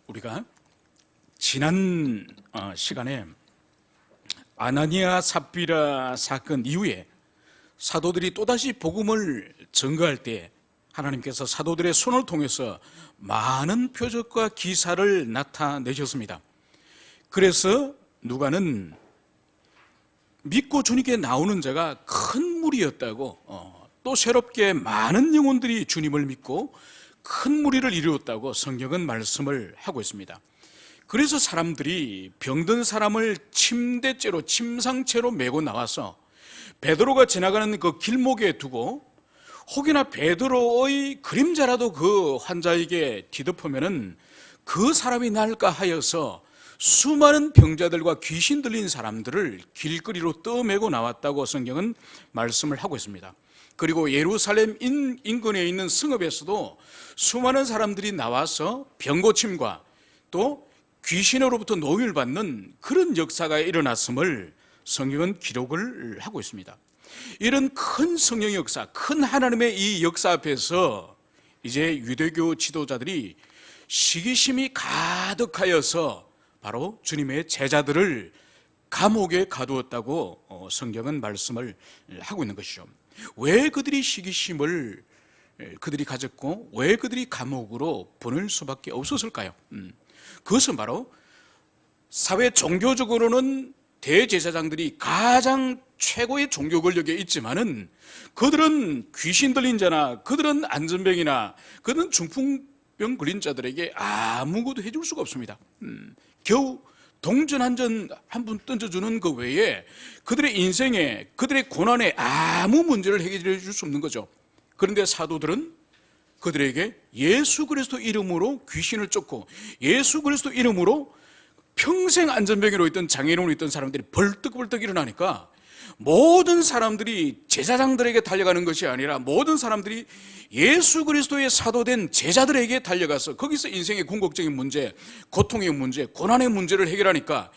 우리가 지난 시간에 아나니아 삽비라 사건 이후에 사도들이 또다시 복음을 전거할 때 하나님께서 사도들의 손을 통해서 많은 표적과 기사를 나타내셨습니다. 그래서 누가는 믿고 주님께 나오는 자가 큰 무리였다고, 또 새롭게 많은 영혼들이 주님을 믿고 큰 무리를 이루었다고 성경은 말씀을 하고 있습니다. 그래서 사람들이 병든 사람을 침대째로, 침상째로 메고 나와서 베드로가 지나가는 그 길목에 두고 혹여나 베드로의 그림자라도 그 환자에게 뒤덮으면은 그 사람이 나을까 하여서 수많은 병자들과 귀신 들린 사람들을 길거리로 떠메고 나왔다고 성경은 말씀을 하고 있습니다. 그리고 예루살렘 인근에 있는 성읍에서도 수많은 사람들이 나와서 병고침과 또 귀신으로부터 노임을 받는 그런 역사가 일어났음을 성경은 기록을 하고 있습니다. 이런 큰 성령의 역사, 큰 하나님의 이 역사 앞에서 이제 유대교 지도자들이 시기심이 가득하여서 바로 주님의 제자들을 감옥에 가두었다고 성경은 말씀을 하고 있는 것이죠. 왜 그들이 시기심을 그들이 가졌고 왜 그들이 감옥으로 보낼 수밖에 없었을까요? 그것은 바로 사회 종교적으로는 대제사장들이 가장 최고의 종교 권력에 있지만은 그들은 귀신 들린 자나 그들은 안전병이나 그들은 중풍병 걸린 자들에게 아무것도 해줄 수가 없습니다. 겨우 동전 한 분 던져주는 그 외에 그들의 인생에, 그들의 고난에 아무 문제를 해결해 줄 수 없는 거죠. 그런데 사도들은 그들에게 예수 그리스도 이름으로 귀신을 쫓고 예수 그리스도 이름으로 평생 안전병으로 있던 장애인으로 있던 사람들이 벌떡벌떡 일어나니까 모든 사람들이 제사장들에게 달려가는 것이 아니라 모든 사람들이 예수 그리스도의 사도된 제자들에게 달려가서 거기서 인생의 궁극적인 문제, 고통의 문제, 고난의 문제를 해결하니까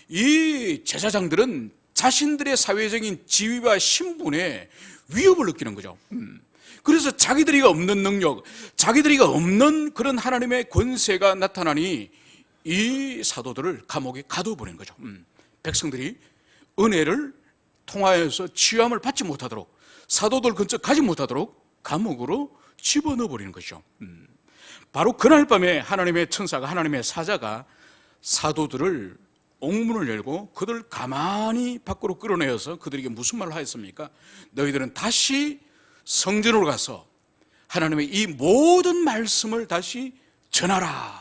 이 제사장들은 자신들의 사회적인 지위와 신분에 위협을 느끼는 거죠. 그래서 자기들이 없는 능력, 자기들이 없는 그런 하나님의 권세가 나타나니 이 사도들을 감옥에 가둬버리는 거죠. 백성들이 은혜를 통하여서 치유함을 받지 못하도록, 사도들 근처 가지 못하도록 감옥으로 집어넣어 버리는 것이죠. 바로 그날 밤에 하나님의 천사가, 하나님의 사자가 사도들을 옥문을 열고 그들을 가만히 밖으로 끌어내어서 그들에게 무슨 말을 하였습니까? 너희들은 다시 성전으로 가서 하나님의 이 모든 말씀을 다시 전하라.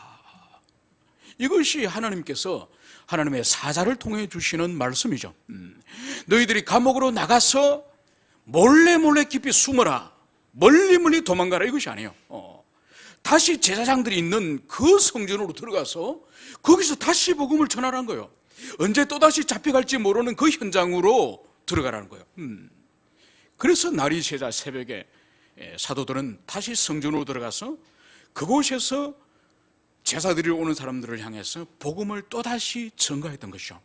이것이 하나님께서 하나님의 사자를 통해 주시는 말씀이죠. 너희들이 감옥으로 나가서 몰래 깊이 숨어라, 멀리 도망가라, 이것이 아니에요. 다시 제사장들이 있는 그 성전으로 들어가서 거기서 다시 복음을 전하라는 거예요. 언제 또다시 잡혀갈지 모르는 그 현장으로 들어가라는 거예요. 그래서 날이 새자 새벽에 사도들은 다시 성전으로 들어가서 그곳에서 제사들이 오는 사람들을 향해서 복음을 또다시 전가했던 것이죠.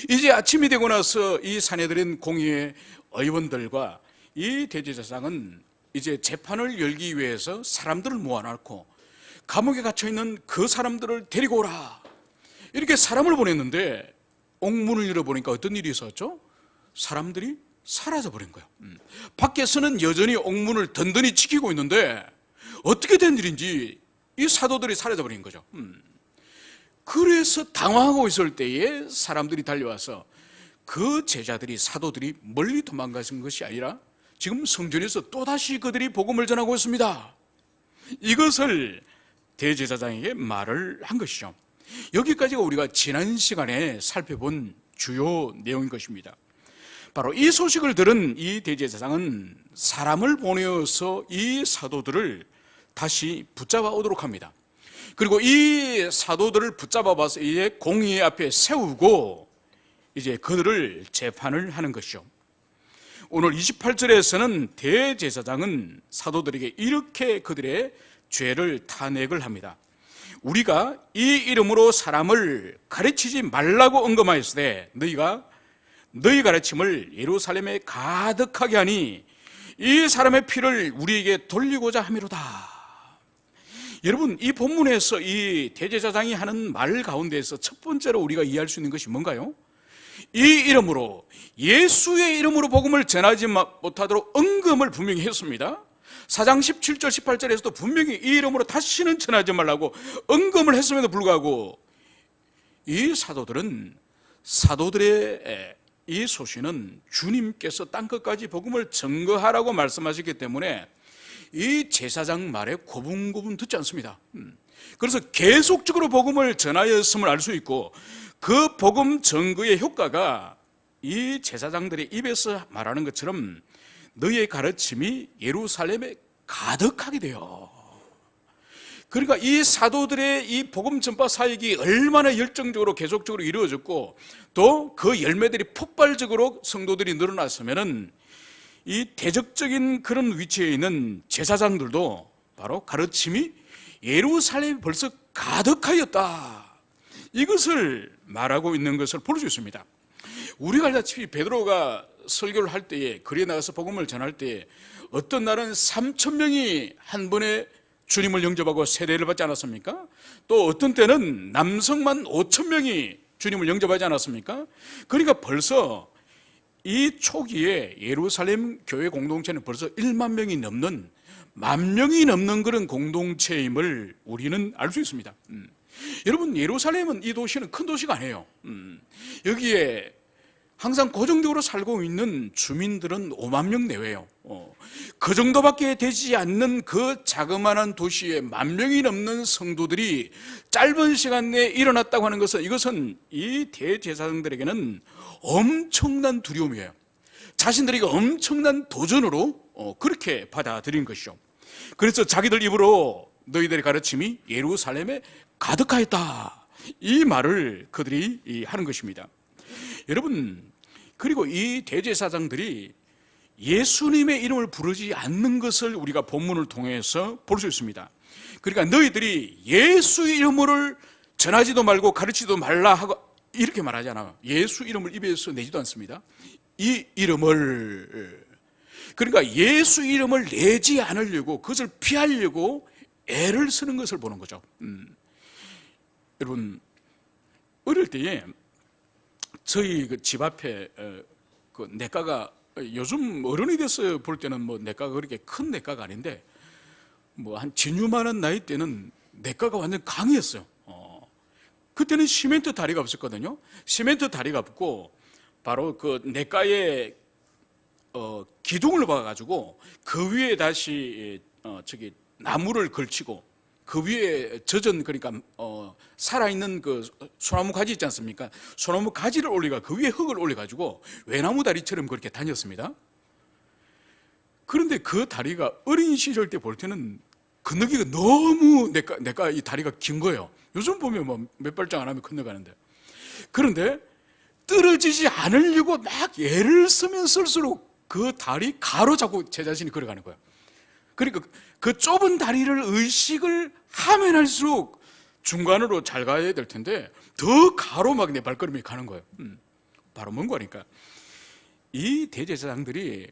이제 아침이 되고 나서 이 사내들인 공의회 의원들과 이 대제사장은 이제 재판을 열기 위해서 사람들을 모아놓고 감옥에 갇혀있는 그 사람들을 데리고 오라, 이렇게 사람을 보냈는데 옥문을 열어보니까 어떤 일이 있었죠? 사람들이 사라져버린 거예요. 밖에서는 여전히 옥문을 든든히 지키고 있는데 어떻게 된 일인지 이 사도들이 사라져버린 거죠. 그래서 당황하고 있을 때에 사람들이 달려와서 그 제자들이, 사도들이 멀리 도망가신 것이 아니라 지금 성전에서 또다시 그들이 복음을 전하고 있습니다, 이것을 대제사장에게 말을 한 것이죠. 여기까지가 우리가 지난 시간에 살펴본 주요 내용인 것입니다. 바로 이 소식을 들은 이 대제사장은 사람을 보내어서 이 사도들을 다시 붙잡아 오도록 합니다. 그리고 이 사도들을 붙잡아 봐서 이제 공의 앞에 세우고 이제 그들을 재판을 하는 것이죠. 오늘 28절에서는 대제사장은 사도들에게 이렇게 그들의 죄를 탄핵을 합니다. 우리가 이 이름으로 사람을 가르치지 말라고 언검하였으되 너희가 너희 가르침을 예루살렘에 가득하게 하니 이 사람의 피를 우리에게 돌리고자 함이로다. 여러분, 이 본문에서 이 대제사장이 하는 말 가운데에서 첫 번째로 우리가 이해할 수 있는 것이 뭔가요? 이 이름으로, 예수의 이름으로 복음을 전하지 못하도록 언금을 분명히 했습니다. 4장 17절 18절에서도 분명히 이 이름으로 다시는 전하지 말라고 언금을 했음에도 불구하고 이 사도들의 이 소신은 주님께서 땅끝까지 복음을 증거하라고 말씀하셨기 때문에 이 제사장 말에 고분고분 듣지 않습니다. 그래서 계속적으로 복음을 전하였음을 알 수 있고, 그 복음 증거의 효과가 이 제사장들의 입에서 말하는 것처럼 너희의 가르침이 예루살렘에 가득하게 돼요. 그러니까 이 사도들의 이 복음 전파 사역이 얼마나 열정적으로 계속적으로 이루어졌고, 또 그 열매들이 폭발적으로 성도들이 늘어났으면은 이 대적적인 그런 위치에 있는 제사장들도 바로 가르침이 예루살렘에 벌써 가득하였다, 이것을 말하고 있는 것을 볼 수 있습니다. 우리가 알다시피 베드로가 설교를 할 때에, 거리에 나가서 복음을 전할 때에 어떤 날은 3,000명이 한 번에 주님을 영접하고 세례를 받지 않았습니까? 또 어떤 때는 남성만 5,000명이 주님을 영접하지 않았습니까? 그러니까 벌써 이 초기에 예루살렘 교회 공동체는 벌써 1만 명이 넘는, 10,000명이 넘는 그런 공동체임을 우리는 알 수 있습니다. 여러분, 예루살렘은, 이 도시는 큰 도시가 아니에요. 여기에 항상 고정적으로 살고 있는 주민들은 5만 명 내외예요. 그 정도밖에 되지 않는 그 자그마한 도시에 10,000명이 넘는 성도들이 짧은 시간 내에 일어났다고 하는 것은, 이것은 이 대제사장들에게는 엄청난 두려움이에요. 자신들에게 엄청난 도전으로 그렇게 받아들인 것이죠. 그래서 자기들 입으로 너희들의 가르침이 예루살렘에 가득하였다, 이 말을 그들이 하는 것입니다. 여러분, 그리고 이 대제사장들이 예수님의 이름을 부르지 않는 것을 우리가 본문을 통해서 볼 수 있습니다. 그러니까 너희들이 예수 이름을 전하지도 말고 가르치지도 말라 하고 이렇게 말하잖아요. 예수 이름을 입에서 내지도 않습니다. 이 이름을, 그러니까 예수 이름을 내지 않으려고, 그것을 피하려고 애를 쓰는 것을 보는 거죠. 여러분, 어릴 때에 저희 그 집 앞에 그 내과가, 요즘 어른이 돼서 볼 때는 뭐 내과가 그렇게 큰 내과가 아닌데, 뭐 한 진유만한 나이 때는 내과가 완전 강의였어요. 그때는 시멘트 다리가 없었거든요. 시멘트 다리가 없고 바로 그 내과에 기둥을 박아가지고 그 위에 다시 나무를 걸치고, 그 위에 젖은, 그러니까 살아있는 그 소나무 가지 있지 않습니까? 소나무 가지를 올리가 그 위에 흙을 올려가지고 외나무 다리처럼 그렇게 다녔습니다. 그런데 그 다리가 어린 시절 때 볼 때는 건너기가 너무 내가 이 다리가 긴 거예요. 요즘 보면 뭐 몇 발짝 안 하면 건너가는데, 그런데 떨어지지 않으려고 막 애를 쓰면 쓸수록 그 다리 가로잡고 제 자신이 걸어가는 거예요. 그러니까 그 좁은 다리를 의식을 하면 할수록 중간으로 잘 가야 될 텐데 더 가로막 내 발걸음이 가는 거예요. 바로 뭔 거니까, 이 대제사장들이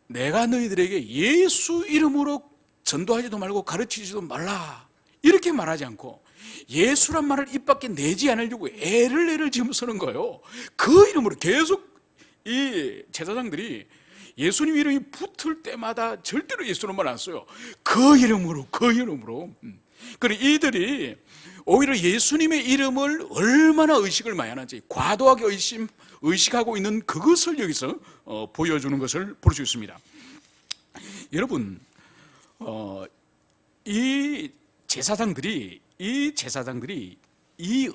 내가 너희들에게 예수 이름으로 전도하지도 말고 가르치지도 말라 이렇게 말하지 않고 예수란 말을 입 밖에 내지 않으려고 애를 지금 쓰는 거예요. 그 이름으로 계속 이 제사장들이 예수님 이름이 붙을 때마다 절대로 예수님 말 안 써요. 그 이름으로. 그리고 이들이 오히려 예수님의 이름을 얼마나 의식을 많이 하는지, 과도하게 의식하고 있는 그것을 여기서 보여주는 것을 볼 수 있습니다. 여러분, 이 제사장들이 이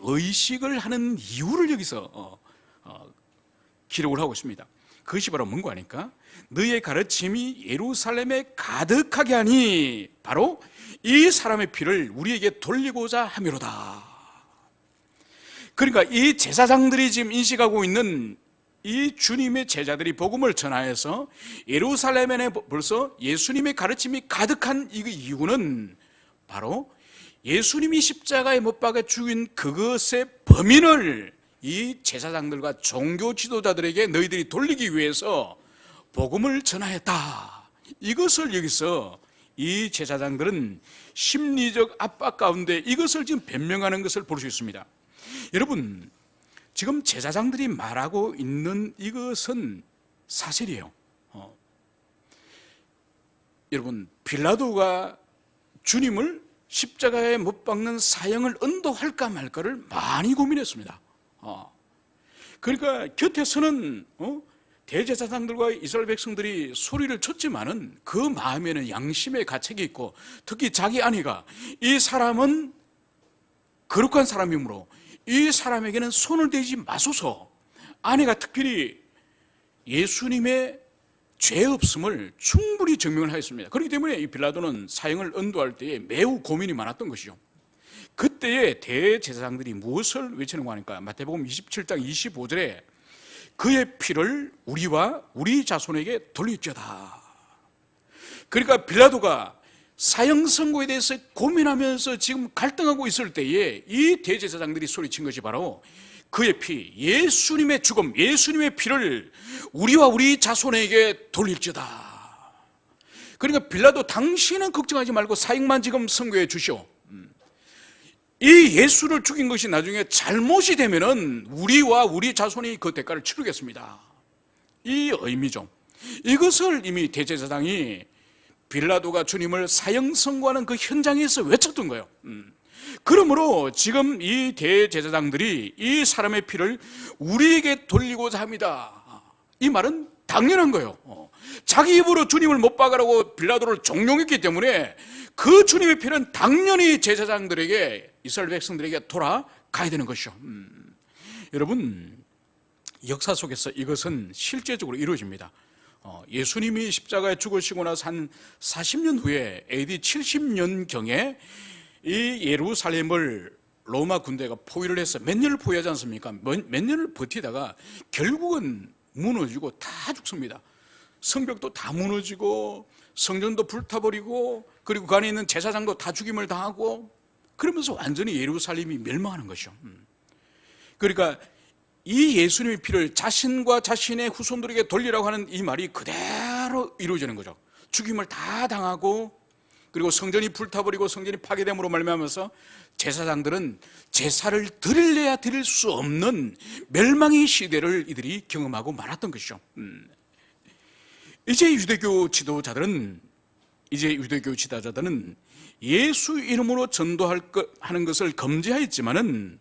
의식을 하는 이유를 여기서 기록을 하고 있습니다. 그것이 바로 뭔가 하니까, 너희의 가르침이 예루살렘에 가득하게 하니 바로 이 사람의 피를 우리에게 돌리고자 함이로다. 그러니까 이 제사장들이 지금 인식하고 있는 이 주님의 제자들이 복음을 전하여서 예루살렘에 벌써 예수님의 가르침이 가득한 이 이유는 바로 예수님이 십자가에 못 박아 죽인 그것의 범인을 이 제사장들과 종교 지도자들에게 너희들이 돌리기 위해서 복음을 전하였다, 이것을 여기서 이 제사장들은 심리적 압박 가운데 이것을 지금 변명하는 것을 볼 수 있습니다. 여러분, 지금 제사장들이 말하고 있는 이것은 사실이에요. 여러분, 빌라도가 주님을 십자가에 못 박는 사형을 언도할까 말까를 많이 고민했습니다. 그러니까 곁에서는 대제사장들과 이스라엘 백성들이 소리를 쳤지만은 그 마음에는 양심의 가책이 있고, 특히 자기 아내가 이 사람은 거룩한 사람이므로 이 사람에게는 손을 대지 마소서, 아내가 특별히 예수님의 죄 없음을 충분히 증명을 하였습니다. 그렇기 때문에 이 빌라도는 사형을 언도할 때에 매우 고민이 많았던 것이죠. 그때에 대제사장들이 무엇을 외치는 거니까 마태복음 27장 25절에 그의 피를 우리와 우리 자손에게 돌릴지어다. 그러니까 빌라도가 사형 선고에 대해서 고민하면서 지금 갈등하고 있을 때에 이 대제사장들이 소리친 것이 바로 그의 피, 예수님의 죽음, 예수님의 피를 우리와 우리 자손에게 돌릴지어다. 그러니까 빌라도, 당신은 걱정하지 말고 사형만 지금 선고해 주시오. 이 예수를 죽인 것이 나중에 잘못이 되면은 우리와 우리 자손이 그 대가를 치르겠습니다. 이 의미죠. 이것을 이미 대제사장이 빌라도가 주님을 사형 선고하는 그 현장에서 외쳤던 거예요. 그러므로 지금 이 대제사장들이 이 사람의 피를 우리에게 돌리고자 합니다. 이 말은 당연한 거예요. 자기 입으로 주님을 못 박으라고 빌라도를 종용했기 때문에 그 주님의 피는 당연히 제사장들에게, 이스라엘 백성들에게 돌아가야 되는 것이죠. 여러분, 역사 속에서 이것은 실제적으로 이루어집니다. 예수님이 십자가에 죽으시고 나서 한 40년 후에 AD 70년경에 이 예루살렘을 로마 군대가 포위를 해서 몇 년을 포위하지 않습니까? 몇 년을 버티다가 결국은 무너지고 다 죽습니다. 성벽도 다 무너지고 성전도 불타버리고, 그리고 그 안에 있는 제사장도 다 죽임을 당하고, 그러면서 완전히 예루살렘이 멸망하는 것이죠. 그러니까 이 예수님의 피를 자신과 자신의 후손들에게 돌리라고 하는 이 말이 그대로 이루어지는 거죠. 죽임을 다 당하고, 그리고 성전이 불타버리고 성전이 파괴됨으로 말미암아서 제사장들은 제사를 드릴래야 드릴 수 없는 멸망의 시대를 이들이 경험하고 말았던 것이죠. 이제 유대교 지도자들은 예수 이름으로 전도하는 것을 금지하였지만은,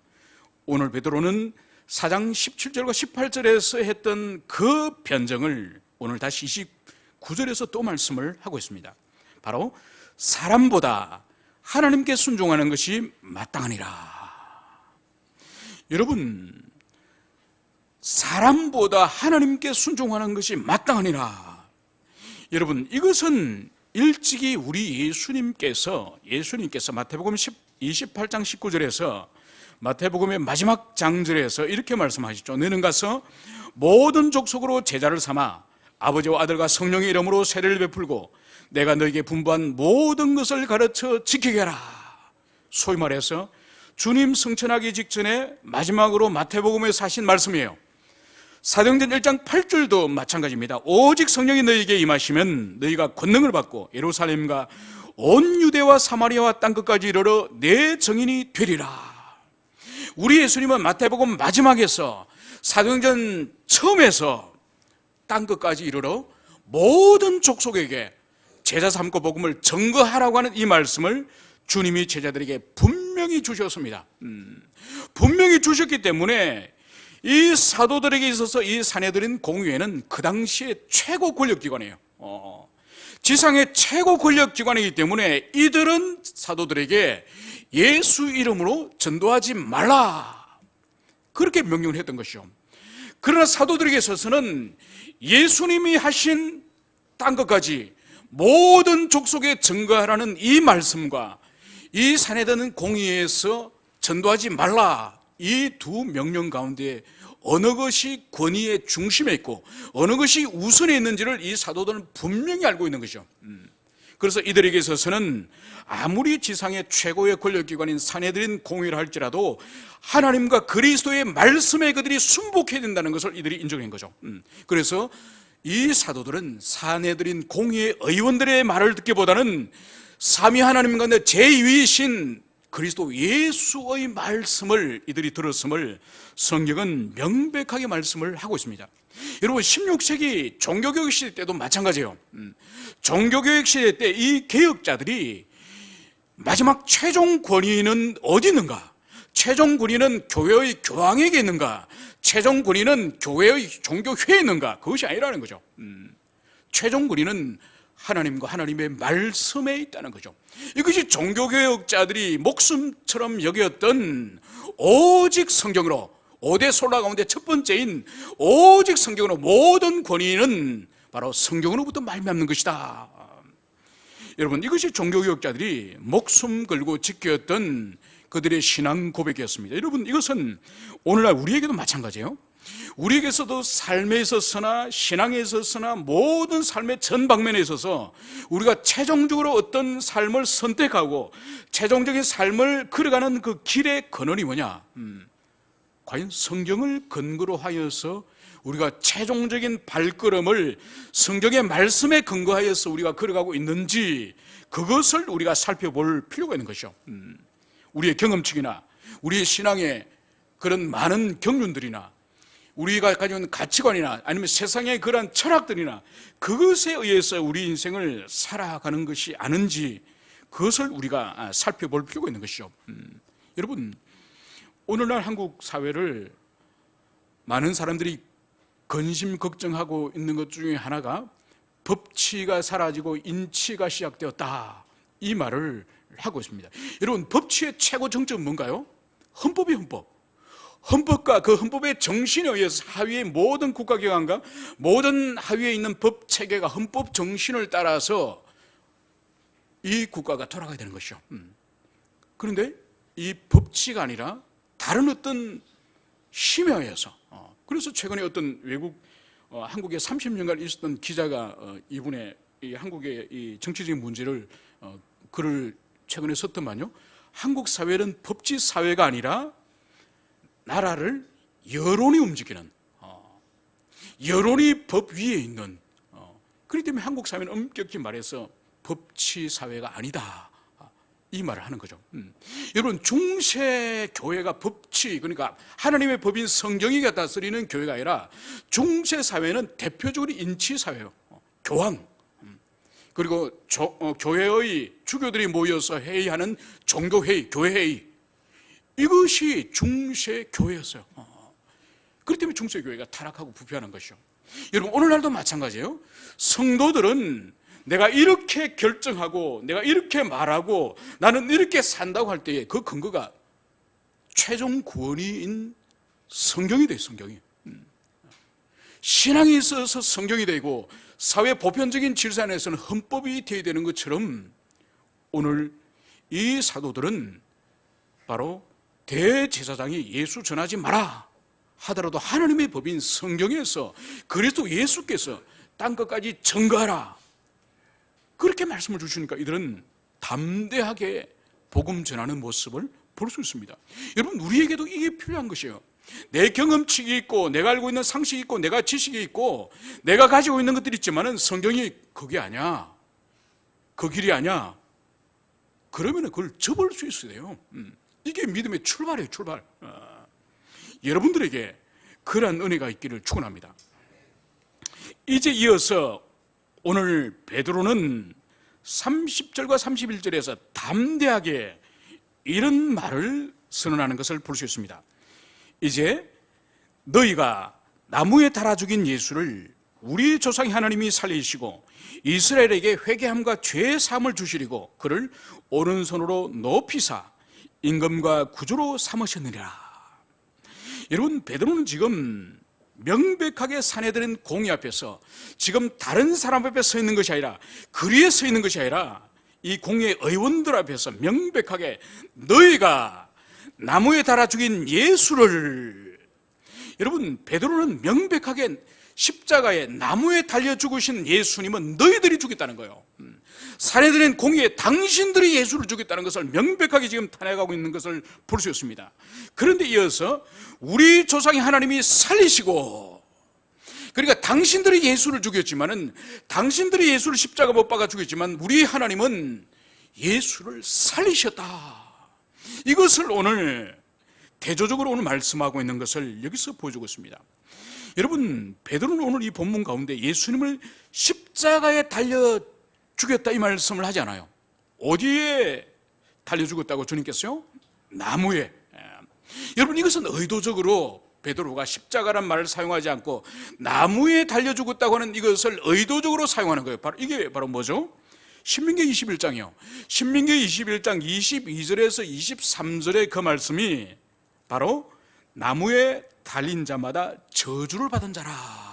오늘 베드로는 4장 17절과 18절에서 했던 그 변정을 오늘 다시 29절에서 또 말씀을 하고 있습니다. 바로 사람보다 하나님께 순종하는 것이 마땅하니라. 여러분, 사람보다 하나님께 순종하는 것이 마땅하니라. 여러분, 이것은 일찍이 우리 예수님께서 마태복음 28장 19절에서 마태복음의 마지막 장절에서 이렇게 말씀하시죠. 너는 가서 모든 족속으로 제자를 삼아 아버지와 아들과 성령의 이름으로 세례를 베풀고 내가 너에게 분부한 모든 것을 가르쳐 지키게 하라. 소위 말해서 주님 승천하기 직전에 마지막으로 마태복음에서 하신 말씀이에요. 사도행전 1장 8절도 마찬가지입니다. 오직 성령이 너희에게 임하시면 너희가 권능을 받고 예루살렘과 온 유대와 사마리아와 땅끝까지 이르러 내 증인이 되리라. 우리 예수님은 마태복음 마지막에서 사도행전 처음에서 땅끝까지 이르러 모든 족속에게 제자 삼고 복음을 증거하라고 하는 이 말씀을 주님이 제자들에게 분명히 주셨습니다. 분명히 주셨기 때문에 이 사도들에게 있어서 이 산헤드린 공의회는 그 당시에 최고 권력기관이에요. 지상의 최고 권력기관이기 때문에 이들은 사도들에게 예수 이름으로 전도하지 말라, 그렇게 명령을 했던 것이죠. 그러나 사도들에게 있어서는 예수님이 하신 땅끝까지 모든 족속에 증거하라는 이 말씀과 이 산헤드린 공의회에서 전도하지 말라, 이 두 명령 가운데 어느 것이 권위의 중심에 있고 어느 것이 우선에 있는지를 이 사도들은 분명히 알고 있는 것이죠. 그래서 이들에게 있어서는 아무리 지상의 최고의 권력기관인 산헤드린 공의를 할지라도 하나님과 그리스도의 말씀에 그들이 순복해야 된다는 것을 이들이 인정한 거죠. 그래서 이 사도들은 사내들인 공의의 의원들의 말을 듣기보다는 삼위 하나님 가운데 제2위이신 그리스도 예수의 말씀을 이들이 들었음을 성경은 명백하게 말씀을 하고 있습니다. 여러분 16세기 종교개혁 시대 때도 마찬가지예요. 종교개혁 시대 때 이 개혁자들이 마지막 최종 권위는 어디 있는가? 최종 권위는 교회의 교황에게 있는가? 최종 권위는 교회의 종교회에 있는가? 그것이 아니라는 거죠. 최종 권위는 하나님과 하나님의 말씀에 있다는 거죠. 이것이 종교개혁자들이 목숨처럼 여겼던 오직 성경으로, 5대 솔라 가운데 첫 번째인 오직 성경으로 모든 권위는 바로 성경으로부터 말미암는 것이다. 여러분, 이것이 종교개혁자들이 목숨 걸고 지켰던 그들의 신앙 고백이었습니다. 여러분, 이것은 오늘날 우리에게도 마찬가지예요. 우리에게서도 삶에 있어서나 신앙에 있어서나 모든 삶의 전 방면에 있어서 우리가 최종적으로 어떤 삶을 선택하고 최종적인 삶을 걸어가는 그 길의 근원이 뭐냐? 과연 성경을 근거로 하여서 우리가 최종적인 발걸음을 성경의 말씀에 근거하여서 우리가 걸어가고 있는지 그것을 우리가 살펴볼 필요가 있는 것이죠. 우리의 경험칙이나 우리의 신앙의 그런 많은 경륜들이나 우리가 가지고 있는 가치관이나 아니면 세상의 그러한 철학들이나 그것에 의해서 우리 인생을 살아가는 것이 아닌지 그것을 우리가 살펴볼 필요가 있는 것이죠. 여러분, 오늘날 한국 사회를 많은 사람들이 근심 걱정하고 있는 것 중에 하나가 법치가 사라지고 인치가 시작되었다, 이 말을 하고 있습니다. 여러분, 법치의 최고 정점은 뭔가요? 헌법이 헌법. 헌법과 그 헌법의 정신에 의해서 하위의 모든 국가기관과 모든 하위에 있는 법 체계가 헌법 정신을 따라서 이 국가가 돌아가야 되는 것이죠. 그런데 이 법치가 아니라 다른 어떤 힘에 의해서, 그래서 최근에 어떤 외국 한국에 30년간 있었던 기자가 이분의 이 한국의 이 정치적인 문제를 글을 최근에 썼더만요. 한국 사회는 법치 사회가 아니라 나라를 여론이 움직이는, 여론이 법 위에 있는, 그렇기 때문에 한국 사회는 엄격히 말해서 법치 사회가 아니다, 이 말을 하는 거죠. 여러분, 중세 교회가 법치, 그러니까 하나님의 법인 성경이 다스리는 교회가 아니라 중세 사회는 대표적으로 인치 사회예요. 교황, 그리고 교회의 주교들이 모여서 회의하는 종교회의, 교회회의, 이것이 중세 교회였어요. 그렇기 때문에 중세 교회가 타락하고 부패하는 것이죠. 여러분, 오늘날도 마찬가지예요. 성도들은 내가 이렇게 결정하고 내가 이렇게 말하고 나는 이렇게 산다고 할 때에 그 근거가 최종 구원인 성경이 돼요. 성경이. 신앙에 있어서 성경이 되고 사회 보편적인 질서 안에서는 헌법이 되어야 되는 것처럼 오늘 이 사도들은 바로 대제사장이 예수 전하지 마라 하더라도 하나님의 법인 성경에서 그리스도 예수께서 땅끝까지 증거하라, 그렇게 말씀을 주시니까 이들은 담대하게 복음 전하는 모습을 볼 수 있습니다. 여러분, 우리에게도 이게 필요한 것이에요. 내 경험칙이 있고 내가 알고 있는 상식이 있고 내가 지식이 있고 내가 가지고 있는 것들이 있지만은 성경이 그게 아니야, 그 길이 아니야, 그러면 그걸 접을 수 있어요. 이게 믿음의 출발이에요. 출발. 여러분들에게 그러한 은혜가 있기를 축원합니다. 이제 이어서 오늘 베드로는 30절과 31절에서 담대하게 이런 말을 선언하는 것을 볼 수 있습니다. 이제 너희가 나무에 달아 죽인 예수를 우리 조상 하나님이 살리시고 이스라엘에게 회개함과 죄 사함을 주시리고 그를 오른손으로 높이사 임금과 구주로 삼으셨느니라. 여러분, 베드로는 지금 명백하게 사내들은 공의 앞에서 지금 다른 사람 앞에 서 있는 것이 아니라 그리에 서 있는 것이 아니라 이 공의 의원들 앞에서 명백하게 너희가 나무에 달아 죽인 예수를, 여러분, 베드로는 명백하게 십자가에 나무에 달려 죽으신 예수님은 너희들이 죽였다는 거예요. 사내들은 공의에 당신들이 예수를 죽였다는 것을 명백하게 지금 탄핵하고 있는 것을 볼 수 있습니다. 그런데 이어서 우리 조상의 하나님이 살리시고 그러니까 당신들이 예수를 죽였지만은, 당신들이 예수를 십자가 못 박아 죽였지만 우리 하나님은 예수를 살리셨다. 이것을 오늘 대조적으로 오늘 말씀하고 있는 것을 여기서 보여주고 있습니다. 여러분, 베드로는 오늘 이 본문 가운데 예수님을 십자가에 달려 죽였다 이 말씀을 하지 않아요. 어디에 달려 죽었다고 주님께서요? 나무에. 여러분, 이것은 의도적으로 베드로가 십자가란 말을 사용하지 않고 나무에 달려 죽었다고 하는 이것을 의도적으로 사용하는 거예요. 이게 바로 뭐죠? 신명기 21장이요. 신명기 21장 22절에서 23절의 그 말씀이 바로 나무에 달린 자마다 저주를 받은 자라.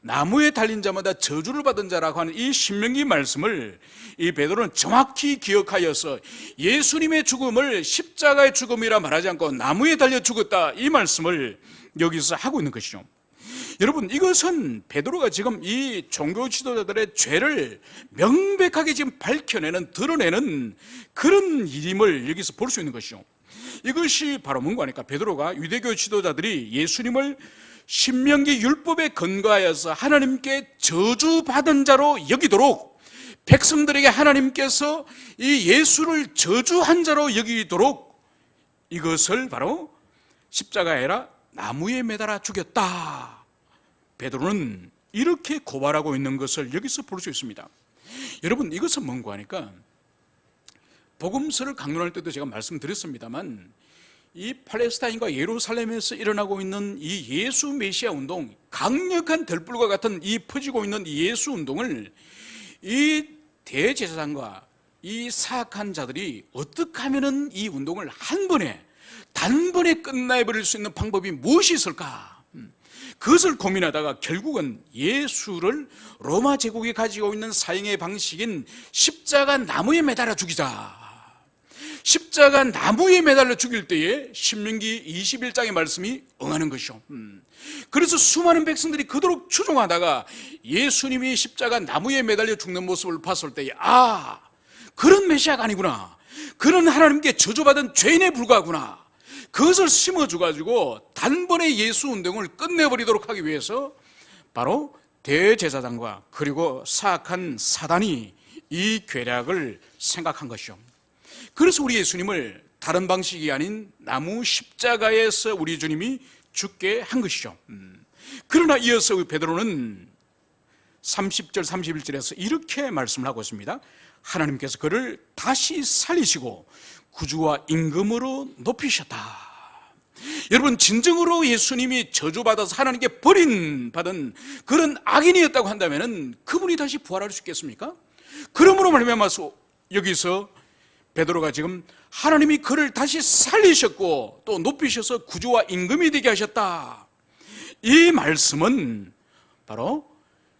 나무에 달린 자마다 저주를 받은 자라고 하는 이 신명기 말씀을 이 베드로는 정확히 기억하여서 예수님의 죽음을 십자가의 죽음이라 말하지 않고 나무에 달려 죽었다 이 말씀을 여기서 하고 있는 것이죠. 여러분, 이것은 베드로가 지금 이 종교 지도자들의 죄를 명백하게 지금 밝혀내는, 드러내는 그런 일임을 여기서 볼 수 있는 것이죠. 이것이 바로 뭔가 하니까 베드로가 유대교 지도자들이 예수님을 신명기 율법에 근거하여서 하나님께 저주받은 자로 여기도록, 백성들에게 하나님께서 이 예수를 저주한 자로 여기도록 이것을 바로 십자가에 아니라 나무에 매달아 죽였다. 베드로는 이렇게 고발하고 있는 것을 여기서 볼 수 있습니다. 여러분, 이것은 뭔가 하니까 복음서를 강론할 때도 제가 말씀드렸습니다만 이 팔레스타인과 예루살렘에서 일어나고 있는 이 예수 메시아 운동, 강력한 들불과 같은 이 퍼지고 있는 이 예수 운동을 이 대제사장과 이 사악한 자들이 어떻게 하면은 이 운동을 한 번에 단번에 끝내버릴 수 있는 방법이 무엇이 있을까? 그것을 고민하다가 결국은 예수를 로마 제국이 가지고 있는 사형의 방식인 십자가 나무에 매달아 죽이자. 십자가 나무에 매달려 죽일 때에 신명기 21장의 말씀이 응하는 것이죠. 그래서 수많은 백성들이 그토록 추종하다가 예수님이 십자가 나무에 매달려 죽는 모습을 봤을 때에 그런 메시아가 아니구나, 그런 하나님께 저주받은 죄인에 불과하구나, 그것을 심어줘가지고 단번에 예수 운동을 끝내버리도록 하기 위해서 바로 대제사장과 그리고 사악한 사단이 이 계략을 생각한 것이죠. 그래서 우리 예수님을 다른 방식이 아닌 나무 십자가에서 우리 주님이 죽게 한 것이죠. 그러나 이어서 베드로는 30절 31절에서 이렇게 말씀을 하고 있습니다. 하나님께서 그를 다시 살리시고 구주와 임금으로 높이셨다. 여러분, 진정으로 예수님이 저주받아서 하나님께 버림받은 그런 악인이었다고 한다면 그분이 다시 부활할 수 있겠습니까? 그러므로 말미암아서 여기서 베드로가 지금 하나님이 그를 다시 살리셨고 또 높이셔서 구주와 임금이 되게 하셨다, 이 말씀은 바로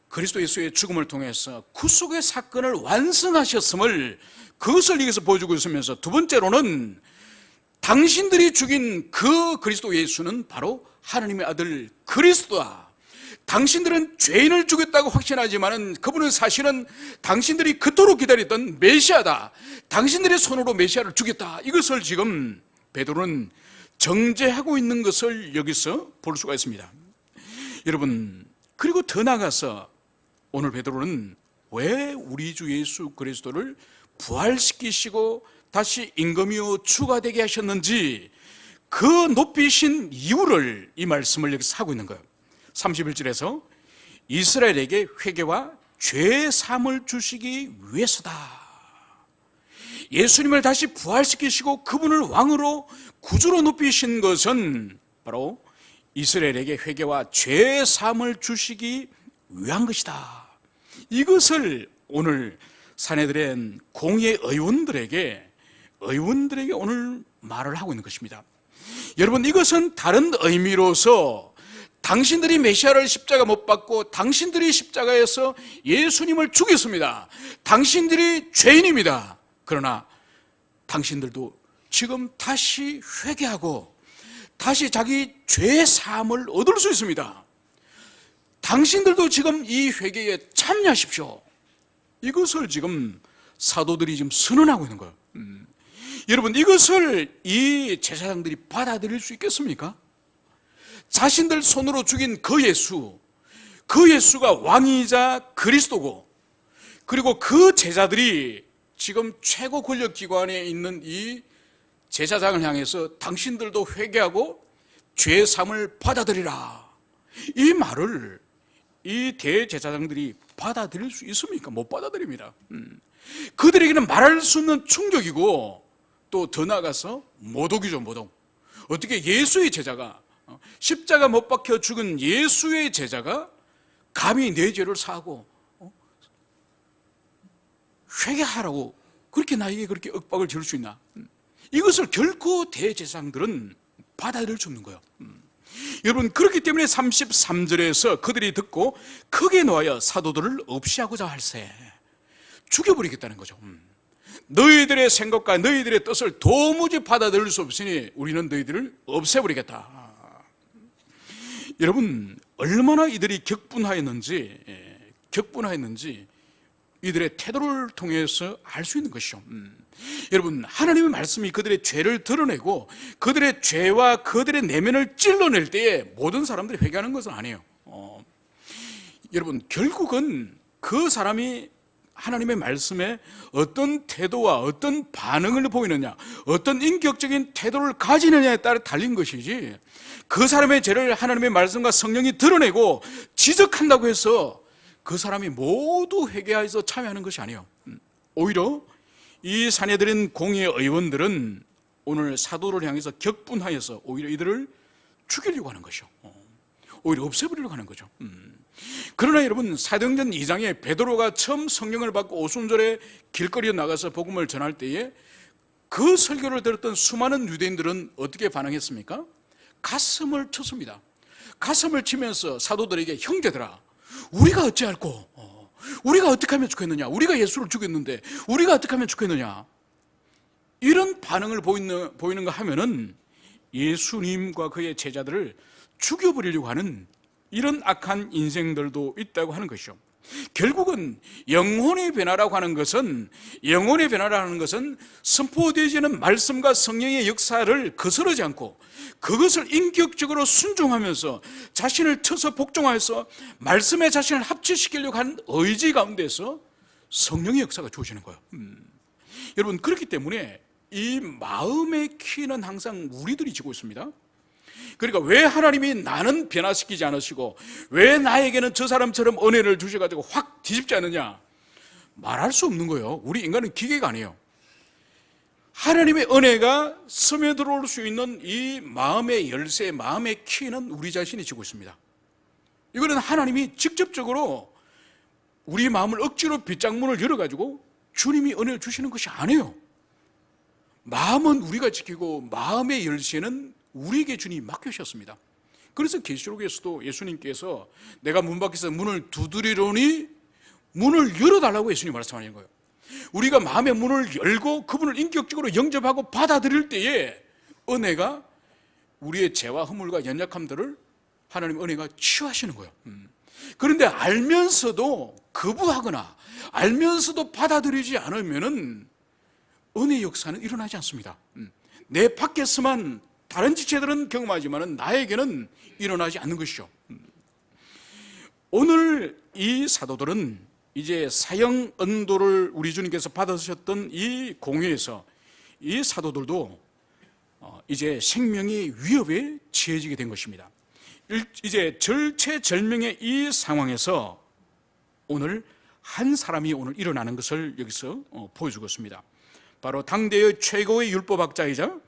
그리스도 예수의 죽음을 통해서 구속의 사건을 완성하셨음을, 그것을 여기서 보여주고 있으면서 두 번째로는 당신들이 죽인 그 그리스도 예수는 바로 하나님의 아들 그리스도다. 당신들은 죄인을 죽였다고 확신하지만 그분은 사실은 당신들이 그토록 기다렸던 메시아다. 당신들의 손으로 메시아를 죽였다. 이것을 지금 베드로는 정죄하고 있는 것을 여기서 볼 수가 있습니다. 여러분, 그리고 더 나아가서 오늘 베드로는 왜 우리 주 예수 그리스도를 부활시키시고 다시 임금이요 주가 되게 하셨는지 그 높이신 이유를 이 말씀을 여기서 하고 있는 거예요. 31절에서 이스라엘에게 회개와 죄 사함을 주시기 위해서다. 예수님을 다시 부활시키시고 그분을 왕으로 구주로 높이신 것은 바로 이스라엘에게 회개와 죄 사함을 주시기 위한 것이다. 이것을 오늘 사내들의 공의 의원들에게 오늘 말을 하고 있는 것입니다. 여러분, 이것은 다른 의미로서 당신들이 메시아를 십자가 못 박고 당신들이 십자가에서 예수님을 죽였습니다. 당신들이 죄인입니다. 그러나 당신들도 지금 다시 회개하고 다시 자기 죄 사함을 얻을 수 있습니다. 당신들도 지금 이 회개에 참여하십시오. 이것을 지금 사도들이 지금 선언하고 있는 거예요. 여러분, 이것을 이 제사장들이 받아들일 수 있겠습니까? 자신들 손으로 죽인 그 예수, 그 예수가 왕이자 그리스도고, 그리고 그 제자들이 지금 최고 권력기관에 있는 이 제사장을 향해서 당신들도 회개하고 죄 사함을 받아들이라, 이 말을 이 대제사장들이 받아들일 수 있습니까? 못 받아들입니다. 그들에게는 말할 수 없는 충격이고, 또 더 나아가서 모독이죠, 모독. 어떻게 예수의 제자가, 십자가 못 박혀 죽은 예수의 제자가 감히 내 죄를 사하고 회개하라고 그렇게 나에게 그렇게 윽박을 지을 수 있나? 이것을 결코 대제사장들은 받아들일 수 없는 거예요. 여러분, 그렇기 때문에 33절에서 그들이 듣고 크게 놓아여 사도들을 없이 하고자 할세, 죽여버리겠다는 거죠. 너희들의 생각과 너희들의 뜻을 도무지 받아들일 수 없으니 우리는 너희들을 없애버리겠다. 여러분, 얼마나 이들이 격분하였는지 이들의 태도를 통해서 알 수 있는 것이죠. 여러분, 하나님의 말씀이 그들의 죄를 드러내고 그들의 죄와 그들의 내면을 찔러낼 때에 모든 사람들이 회개하는 것은 아니에요. 여러분, 결국은 그 사람이 하나님의 말씀에 어떤 태도와 어떤 반응을 보이느냐, 어떤 인격적인 태도를 가지느냐에 따라 달린 것이지, 그 사람의 죄를 하나님의 말씀과 성령이 드러내고 지적한다고 해서 그 사람이 모두 회개해서 참여하는 것이 아니에요. 오히려 이 사내들인 공의 의원들은 오늘 사도를 향해서 격분하여서 오히려 이들을 죽이려고 하는 것이요, 오히려 없애버리려고 하는 거죠. 그러나 여러분, 사도행전 2장에 베드로가 처음 성령을 받고 오순절에 길거리에 나가서 복음을 전할 때에 그 설교를 들었던 수많은 유대인들은 어떻게 반응했습니까? 가슴을 쳤습니다. 가슴을 치면서 사도들에게, 형제들아, 우리가 어찌할꼬? 우리가 어떻게 하면 좋겠느냐? 우리가 예수를 죽였는데 우리가 어떻게 하면 좋겠느냐? 이런 반응을 보이는가 하면은 예수님과 그의 제자들을 죽여버리려고 하는 이런 악한 인생들도 있다고 하는 것이죠. 결국은 영혼의 변화라고 하는 것은, 선포되지 않은 말씀과 성령의 역사를 거스르지 않고 그것을 인격적으로 순종하면서 자신을 쳐서 복종하여서 말씀에 자신을 합치시키려고 하는 의지 가운데서 성령의 역사가 주어지는 거예요. 여러분, 그렇기 때문에 이 마음의 키는 항상 우리들이 지고 있습니다. 그러니까 왜 하나님이 나는 변화시키지 않으시고 왜 나에게는 저 사람처럼 은혜를 주셔가지고 확 뒤집지 않느냐, 말할 수 없는 거예요. 우리 인간은 기계가 아니에요. 하나님의 은혜가 스며들어올 수 있는 이 마음의 열쇠, 마음의 키는 우리 자신이 지고 있습니다. 이거는 하나님이 직접적으로 우리 마음을 억지로 빗장문을 열어가지고 주님이 은혜를 주시는 것이 아니에요. 마음은 우리가 지키고 마음의 열쇠는 우리에게 주님이 맡기셨습니다. 그래서 계시록에서도 예수님께서 내가 문 밖에서 문을 두드리려니 문을 열어달라고 예수님이 말씀하는 거예요. 우리가 마음의 문을 열고 그분을 인격적으로 영접하고 받아들일 때에 은혜가, 우리의 죄와 허물과 연약함들을 하나님의 은혜가 치유하시는 거예요. 그런데 알면서도 거부하거나 알면서도 받아들이지 않으면은 은혜 역사는 일어나지 않습니다. 내 밖에서만 다른 지체들은 경험하지만 나에게는 일어나지 않는 것이죠. 오늘 이 사도들은 이제 사형 언도를 우리 주님께서 받으셨던 이 공회에서 이 사도들도 이제 생명의 위협에 처해지게 된 것입니다. 이제 절체절명의 이 상황에서 오늘 한 사람이 오늘 일어나는 것을 여기서 보여주고 있습니다. 바로 당대의 최고의 율법학자이자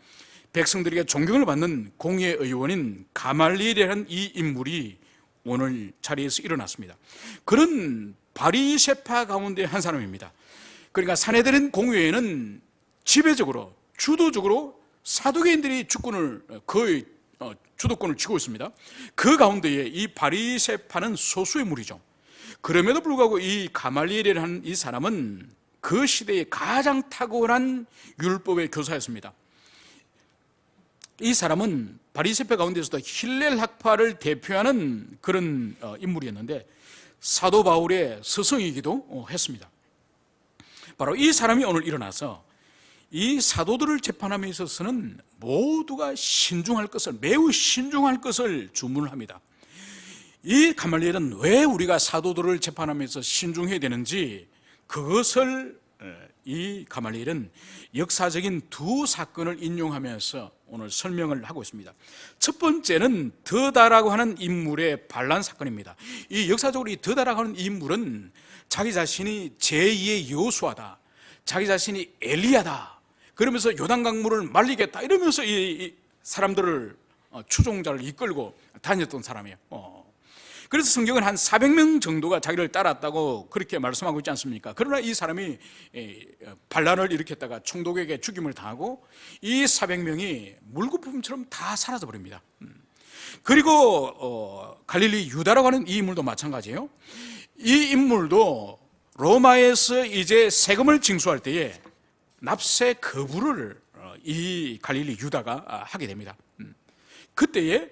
백성들에게 존경을 받는 공의 의원인 가말리엘이라는 이 인물이 오늘 자리에서 일어났습니다. 그런 바리새파 가운데 한 사람입니다. 그러니까 사내들인 공회에는 지배적으로, 주도적으로 사두개인들이 주권을, 거의 주도권을 쥐고 있습니다. 그 가운데에 이 바리새파는 소수의 무리죠. 그럼에도 불구하고 이 가말리엘이라는 이 사람은 그 시대에 가장 탁월한 율법의 교사였습니다. 이 사람은 바리새파 가운데서도 힐렐 학파를 대표하는 그런 인물이었는데 사도 바울의 스승이기도 했습니다. 바로 이 사람이 오늘 일어나서 이 사도들을 재판함에 있어서는 모두가 신중할 것을, 매우 신중할 것을 주문을 합니다. 이 가말리엘은 왜 우리가 사도들을 재판하면서 신중해야 되는지, 그것을 이 가말리엘은 역사적인 두 사건을 인용하면서 오늘 설명을 하고 있습니다. 첫 번째는 드다라고 하는 인물의 반란 사건입니다. 이 역사적으로 이 드다라고 하는 인물은 자기 자신이 제2의 여호수아다, 자기 자신이 엘리야다, 그러면서 요단강물을 말리겠다 이러면서 이 사람들을, 추종자를 이끌고 다녔던 사람이에요. 그래서 성경은 한 400명 정도가 자기를 따랐다고 그렇게 말씀하고 있지 않습니까? 그러나 이 사람이 반란을 일으켰다가 총독에게 죽임을 당하고 이 400명이 물거품처럼 다 사라져 버립니다. 그리고 갈릴리 유다라고 하는 이 인물도 마찬가지예요. 이 인물도 로마에서 이제 세금을 징수할 때에 납세 거부를 이 갈릴리 유다가 하게 됩니다. 그때에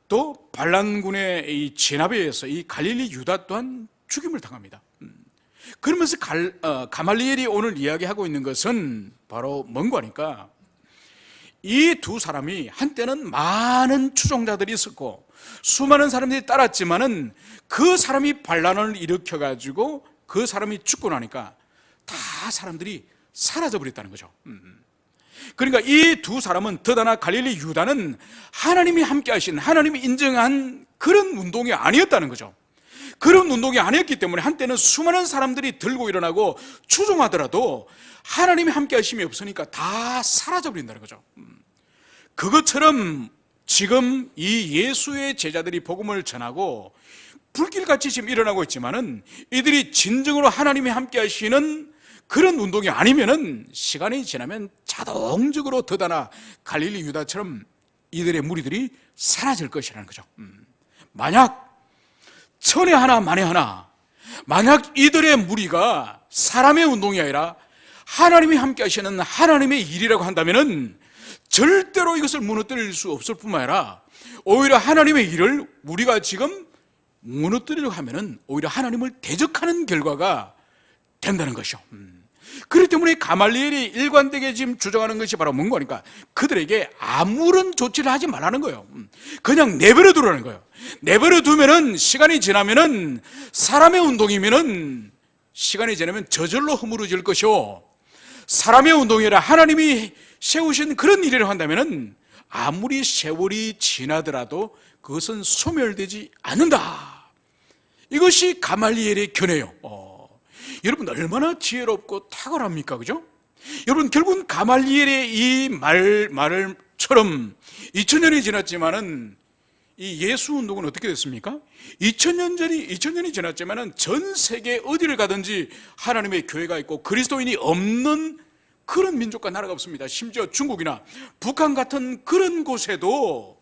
또 반란군의 이 진압에 의해서 이 갈릴리 유다 또한 죽임을 당합니다. 그러면서 가말리엘이 오늘 이야기하고 있는 것은 바로 뭔가 하니까, 이 두 사람이 한때는 많은 추종자들이 있었고 수많은 사람들이 따랐지만은 그 사람이 반란을 일으켜가지고 그 사람이 죽고 나니까 다 사람들이 사라져버렸다는 거죠. 그러니까 이 두 사람은, 드다나 갈릴리 유다는 하나님이 함께 하신, 하나님이 인정한 그런 운동이 아니었다는 거죠. 그런 운동이 아니었기 때문에 한때는 수많은 사람들이 들고 일어나고 추종하더라도 하나님이 함께 하심이 없으니까 다 사라져버린다는 거죠. 그것처럼 지금 이 예수의 제자들이 복음을 전하고 불길같이 지금 일어나고 있지만은, 이들이 진정으로 하나님이 함께 하시는 그런 운동이 아니면은 시간이 지나면 자동적으로 드다나 갈릴리 유다처럼 이들의 무리들이 사라질 것이라는 거죠. 만약 천에 하나 만에 하나, 만약 이들의 무리가 사람의 운동이 아니라 하나님이 함께 하시는 하나님의 일이라고 한다면은 절대로 이것을 무너뜨릴 수 없을 뿐만 아니라 오히려 하나님의 일을 우리가 지금 무너뜨리려고 하면은 오히려 하나님을 대적하는 결과가 된다는 것이죠. 그렇기 때문에 가말리엘이 일관되게 지금 주장하는 것이 바로 뭔가 하니까, 그들에게 아무런 조치를 하지 말라는 거예요. 그냥 내버려 두라는 거예요. 내버려 두면은 시간이 지나면은, 사람의 운동이면은 시간이 지나면 저절로 허물어질 것이요, 사람의 운동이라 하나님이 세우신 그런 일이라고 한다면은 아무리 세월이 지나더라도 그것은 소멸되지 않는다. 이것이 가말리엘의 견해예요. 여러분 얼마나 지혜롭고 탁월합니까? 그죠? 여러분 결국은 가말리엘의 이 말처럼 2000년이 지났지만은 이 예수 운동은 어떻게 됐습니까? 2000년이 지났지만은 전 세계 어디를 가든지 하나님의 교회가 있고 그리스도인이 없는 그런 민족과 나라가 없습니다. 심지어 중국이나 북한 같은 그런 곳에도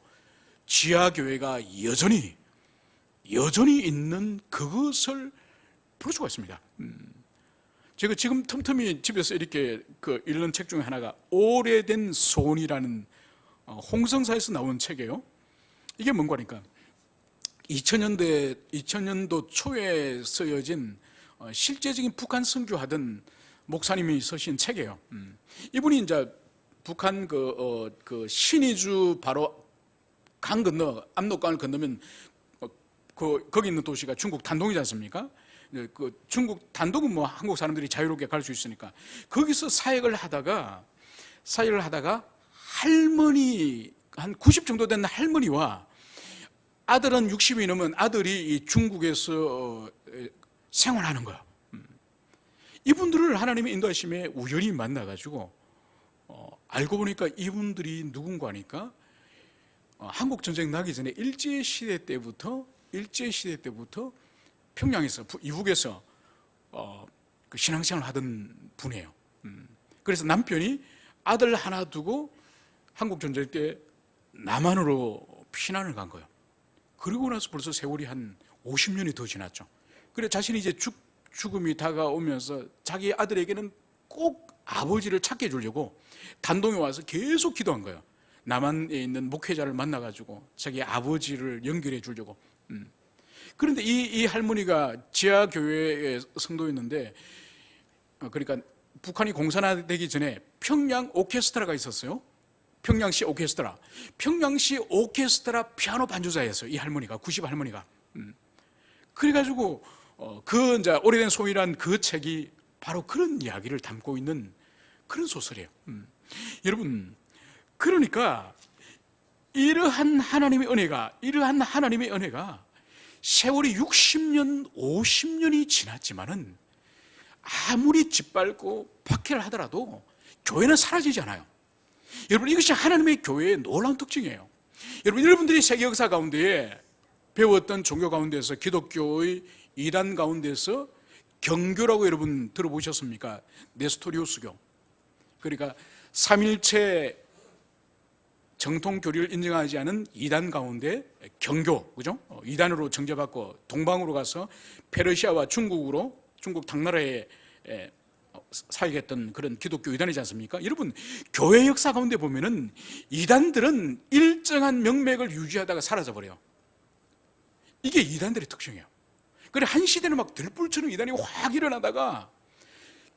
지하교회가 여전히 있는 그것을 볼 수가 있습니다. 제가 지금 틈틈이 집에서 이렇게 읽는 책 중에 하나가 오래된 소원이라는 홍성사에서 나온 책이에요. 이게 뭔가 하니까 2000년도 초에 쓰여진 실제적인 북한 선교하던 목사님이 쓰신 책이에요. 이분이 이제 북한 신의주 바로 강 건너, 압록강을 건너면 거기 있는 도시가 중국 단동이지 않습니까? 중국 단독은 뭐 한국 사람들이 자유롭게 갈 수 있으니까 거기서 사역을 하다가 할머니 한 90 정도 된 할머니와 아들은 60이 넘은 아들이 이 중국에서 생활하는 거야. 이분들을 하나님의 인도하심에 우연히 만나가지고 알고 보니까 이분들이 누군가 하니까 한국 전쟁 나기 전에 일제 시대 때부터 평양에서 이북에서 신앙생활을 하던 분이에요. 그래서 남편이 아들 하나 두고 한국 전쟁 때 남한으로 피난을 간 거예요. 그리고 나서 벌써 세월이 한 50년이 더 지났죠. 그래 자신이 이제 죽음이 다가오면서 자기 아들에게는 꼭 아버지를 찾게 해주려고 단동에 와서 계속 기도한 거예요. 남한에 있는 목회자를 만나가지고 자기 아버지를 연결해 주려고. 그런데 이 할머니가 지하교회의 성도였는데, 그러니까 북한이 공산화되기 전에 평양 오케스트라가 있었어요. 평양시 오케스트라 피아노 반주자였어요. 이 할머니가, 90 할머니가. 그래가지고 그 이제 오래된 소위란 그 책이 바로 그런 이야기를 담고 있는 그런 소설이에요. 여러분, 그러니까 이러한 하나님의 은혜가 세월이 60년, 50년이 지났지만은 아무리 짓밟고 박해를 하더라도 교회는 사라지지 않아요. 여러분, 이것이 하나님의 교회의 놀라운 특징이에요. 여러분들이 세계 역사 가운데에 배웠던 종교 가운데서, 기독교의 이단 가운데서 경교라고 여러분 들어보셨습니까? 네스토리우스교. 그러니까 삼일체 정통 교리를 인정하지 않은 이단 가운데 경교, 그죠? 이단으로 정죄받고 동방으로 가서 페르시아와 중국 당나라에 사역했던 그런 기독교 이단이지 않습니까? 여러분, 교회 역사 가운데 보면은 이단들은 일정한 명맥을 유지하다가 사라져버려요. 이게 이단들의 특징이에요. 그래, 한 시대는 막 들불처럼 이단이 확 일어나다가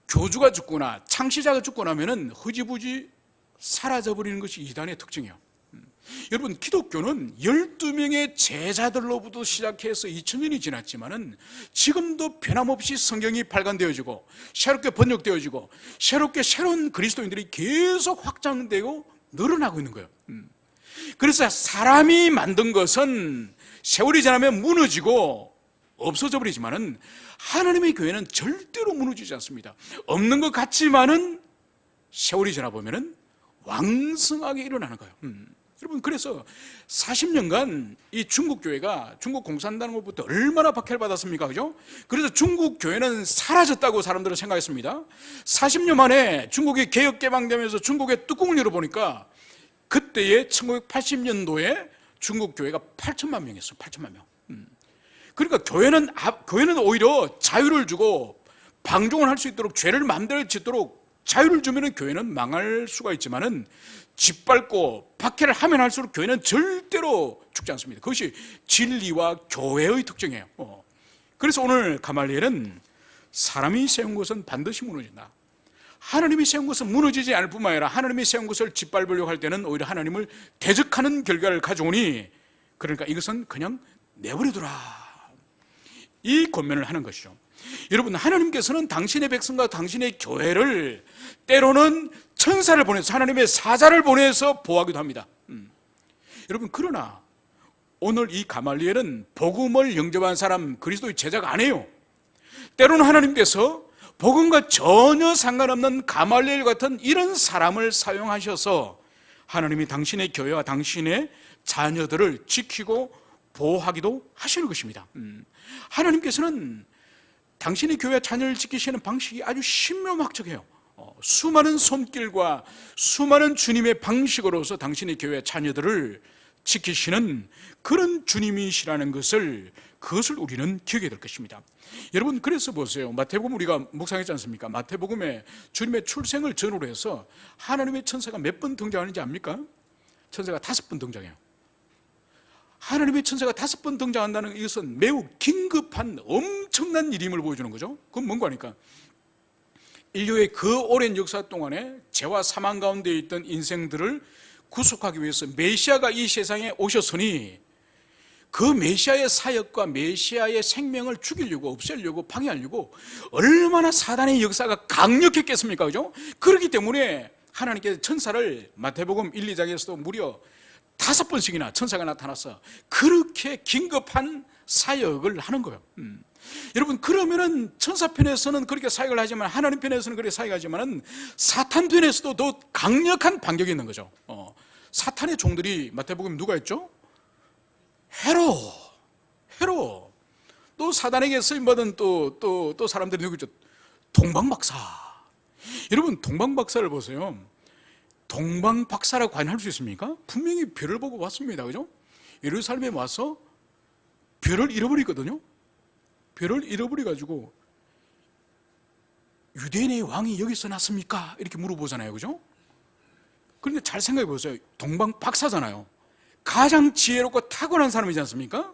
교주가 죽거나 창시자가 죽고 나면은 흐지부지 사라져버리는 것이 이단의 특징이에요. 여러분, 기독교는 12명의 제자들로부터 시작해서 2000년이 지났지만은 지금도 변함없이 성경이 발간되어지고 새롭게 번역되어지고 새로운 그리스도인들이 계속 확장되고 늘어나고 있는 거예요. 그래서 사람이 만든 것은 세월이 지나면 무너지고 없어져 버리지만은 하나님의 교회는 절대로 무너지지 않습니다. 없는 것 같지만은 세월이 지나 보면은 왕성하게 일어나는 거예요. 여러분, 그래서 40년간 이 중국 교회가 중국 공산당으로부터 얼마나 박해를 받았습니까? 그죠? 그래서 중국 교회는 사라졌다고 사람들은 생각했습니다. 40년 만에 중국이 개혁 개방되면서 중국의 뚜껑을 열어보니까 그때의 1980년도에 중국 교회가 8천만 명이었어요. 8천만 명. 그러니까 교회는 오히려 자유를 주고 방종을 할 수 있도록, 죄를 마음대로 짓도록 자유를 주면은 교회는 망할 수가 있지만은 짓밟고 박해를 하면 할수록 교회는 절대로 죽지 않습니다. 그것이 진리와 교회의 특징이에요. 그래서 오늘 가말리엘은 사람이 세운 것은 반드시 무너진다. 하나님이 세운 것은 무너지지 않을 뿐만 아니라 하나님이 세운 것을 짓밟으려고 할 때는 오히려 하나님을 대적하는 결과를 가져오니, 그러니까 이것은 그냥 내버려두라, 이 권면을 하는 것이죠. 여러분, 하나님께서는 당신의 백성과 당신의 교회를 때로는 천사를 보내서, 하나님의 사자를 보내서 보호하기도 합니다. 여러분, 그러나 오늘 이 가말리엘은 복음을 영접한 사람, 그리스도의 제자가 아니에요. 때로는 하나님께서 복음과 전혀 상관없는 가말리엘 같은 이런 사람을 사용하셔서 하나님이 당신의 교회와 당신의 자녀들을 지키고 보호하기도 하시는 것입니다. 하나님께서는 당신의 교회와 자녀를 지키시는 방식이 아주 신묘막적해요. 수많은 손길과 수많은 주님의 방식으로서 당신의 교회와 자녀들을 지키시는 그런 주님이시라는 것을, 그것을 우리는 기억해야 될 것입니다. 여러분, 그래서 보세요. 마태복음 우리가 묵상했지 않습니까? 마태복음에 주님의 출생을 전후로 해서 하나님의 천사가 몇 번 등장하는지 압니까? 천사가 5번 등장해요. 하나님의 천사가 5번 등장한다는 이것은 매우 긴급한 엄청난 일임을 보여주는 거죠. 그건 뭔가 하니까 인류의 그 오랜 역사 동안에 죄와 사망 가운데 있던 인생들을 구속하기 위해서 메시아가 이 세상에 오셨으니, 그 메시아의 사역과 메시아의 생명을 죽이려고, 없애려고, 방해하려고 얼마나 사단의 역사가 강력했겠습니까? 그죠? 그렇기 때문에 하나님께서 천사를 마태복음 1, 2장에서도 무려 5번씩이나 천사가 나타나서 그렇게 긴급한 사역을 하는 거예요. 여러분, 그러면은 천사 편에서는 그렇게 사역을 하지만, 하나님 편에서는 그렇게 사역하지만은 사탄 편에서도 더 강력한 반격이 있는 거죠. 사탄의 종들이 마태복음 누가 있죠? 헤롯. 또 사단에게 쓰임받은 또 사람들이 누구죠? 동방박사. 여러분, 동방박사를 보세요. 동방박사라고 과연 할 수 있습니까? 분명히 별을 보고 왔습니다. 그죠? 예루살렘에 와서 별을 잃어버리거든요. 별을 잃어버려가지고 유대인의 왕이 여기서 났습니까? 이렇게 물어보잖아요. 그죠? 그런데 잘 생각해 보세요. 동방박사잖아요. 가장 지혜롭고 탁월한 사람이지 않습니까?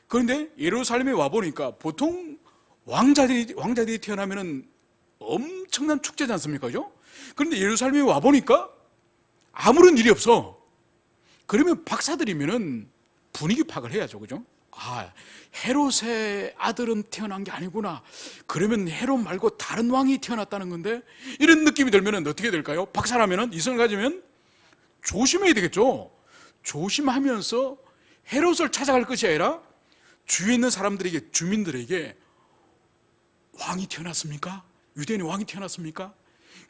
그런데 예루살렘에 와보니까 보통 왕자들이 태어나면 엄청난 축제지 않습니까? 그죠? 그런데 예루살렘에 와보니까 아무런 일이 없어. 그러면 박사들이면 분위기 파악을 해야죠. 그죠? 헤롯의 아들은 태어난 게 아니구나. 그러면 헤롯 말고 다른 왕이 태어났다는 건데, 이런 느낌이 들면 어떻게 될까요? 박사라면, 이성을 가지면 조심해야 되겠죠. 조심하면서 헤롯을 찾아갈 것이 아니라 주위에 있는 사람들에게, 주민들에게 왕이 태어났습니까? 유대인의 왕이 태어났습니까?